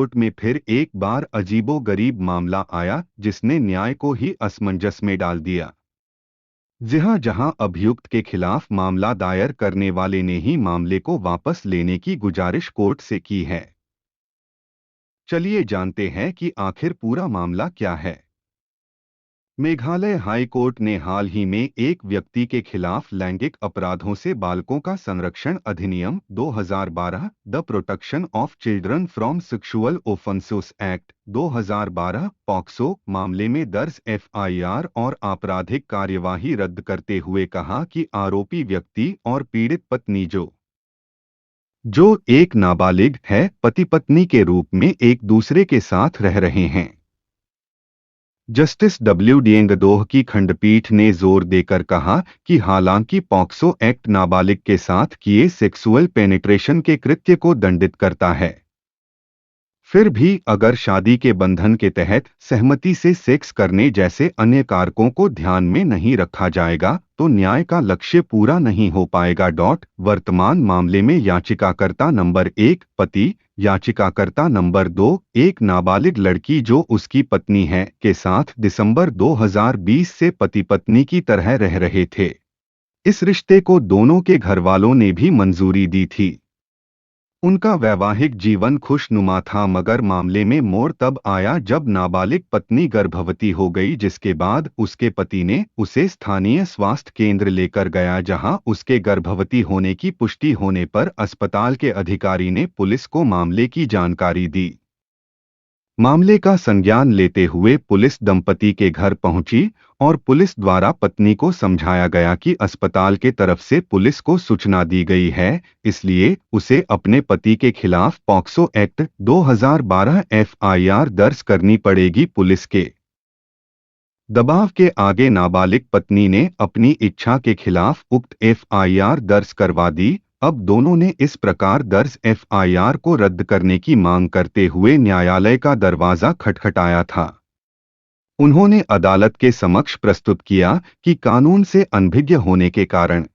Court में फिर एक बार अजीबोगरीब मामला आया जिसने न्याय को ही असमंजस में डाल दिया। जहां अभियुक्त के खिलाफ मामला दायर करने वाले ने ही मामले को वापस लेने की गुजारिश कोर्ट से की है। चलिए जानते हैं कि आखिर पूरा मामला क्या है। मेघालय हाई कोर्ट ने हाल ही में एक व्यक्ति के खिलाफ लैंगिक अपराधों से बालकों का संरक्षण अधिनियम 2012 the protection of children from sexual offences act 2012 POCSO मामले में दर्ज एफआईआर और आपराधिक कार्यवाही रद्द करते हुए कहा कि आरोपी व्यक्ति और पीड़ित पत्नी जो एक नाबालिग है पति पत्नी के रूप में एक दूसरे के साथ रह रहे हैं। जस्टिस WD की खंडपीठ ने जोर देकर कहा कि हालांकि पॉक्सो एक्ट नाबालिग के साथ किए सेक्सुअल पेनिट्रेशन के कृत्य को दंडित करता है, फिर भी अगर शादी के बंधन के तहत सहमति से सेक्स करने जैसे अन्य कारकों को ध्यान में नहीं रखा जाएगा तो न्याय का लक्ष्य पूरा नहीं हो पाएगा। वर्तमान मामले में याचिकाकर्ता नंबर 1 पति, याचिकाकर्ता नंबर 2 एक नाबालिग लड़की जो उसकी पत्नी है के साथ दिसंबर 2020 से पति पत्नी की तरह रह रहे थे। इस रिश्ते को दोनों के घरवालों ने भी मंजूरी दी थी। उनका वैवाहिक जीवन खुशनुमा था, मगर मामले में मोड़ तब आया जब नाबालिग पत्नी गर्भवती हो गई, जिसके बाद उसके पति ने उसे स्थानीय स्वास्थ्य केंद्र लेकर गया, जहां उसके गर्भवती होने की पुष्टि होने पर अस्पताल के अधिकारी ने पुलिस को मामले की जानकारी दी। मामले का संज्ञान लेते हुए पुलिस दंपति के घर पहुंची और पुलिस द्वारा पत्नी को समझाया गया कि अस्पताल के तरफ से पुलिस को सूचना दी गई है, इसलिए उसे अपने पति के खिलाफ पॉक्सो एक्ट 2012 एफआईआर दर्ज करनी पड़ेगी। पुलिस के दबाव के आगे नाबालिग पत्नी ने अपनी इच्छा के खिलाफ उक्त एफआईआर दर्ज करवा दी। अब दोनों ने इस प्रकार दर्ज एफआईआर को रद्द करने की मांग करते हुए न्यायालय का दरवाजा खटखटाया था। उन्होंने अदालत के समक्ष प्रस्तुत किया कि कानून से अनभिज्ञ होने के कारण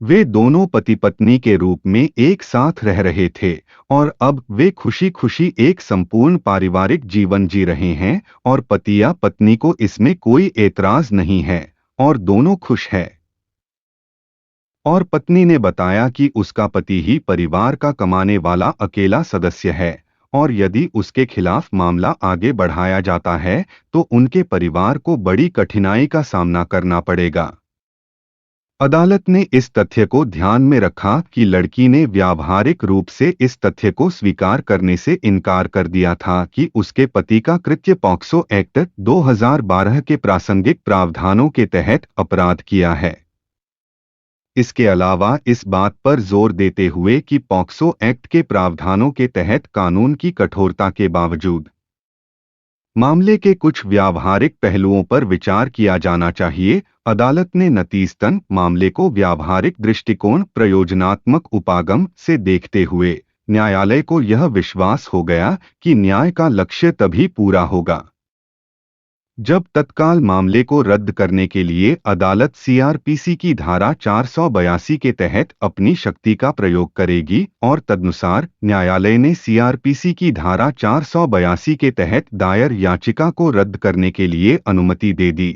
वे दोनों पति पत्नी के रूप में एक साथ रह रहे थे और अब वे खुशी खुशी एक संपूर्ण पारिवारिक जीवन जी रहे हैं और पति या पत्नी को इसमें कोई एतराज नहीं है और दोनों खुश हैं। और पत्नी ने बताया कि उसका पति ही परिवार का कमाने वाला अकेला सदस्य है और यदि उसके खिलाफ मामला आगे बढ़ाया जाता है तो उनके परिवार को बड़ी कठिनाई का सामना करना पड़ेगा। अदालत ने इस तथ्य को ध्यान में रखा कि लड़की ने व्यावहारिक रूप से इस तथ्य को स्वीकार करने से इनकार कर दिया था कि उसके पति का कृत्य पॉक्सो एक्ट 2012 के प्रासंगिक प्रावधानों के तहत अपराध किया है। इसके अलावा इस बात पर जोर देते हुए कि पॉक्सो एक्ट के प्रावधानों के तहत कानून की कठोरता के बावजूद मामले के कुछ व्यावहारिक पहलुओं पर विचार किया जाना चाहिए, अदालत ने नतीजतन मामले को व्यावहारिक दृष्टिकोण प्रयोजनात्मक उपागम से देखते हुए न्यायालय को यह विश्वास हो गया कि न्याय का लक्ष्य तभी पूरा होगा जब तत्काल मामले को रद्द करने के लिए अदालत सीआरपीसी की धारा 482 के तहत अपनी शक्ति का प्रयोग करेगी और तदनुसार न्यायालय ने सीआरपीसी की धारा 482 के तहत दायर याचिका को रद्द करने के लिए अनुमति दे दी।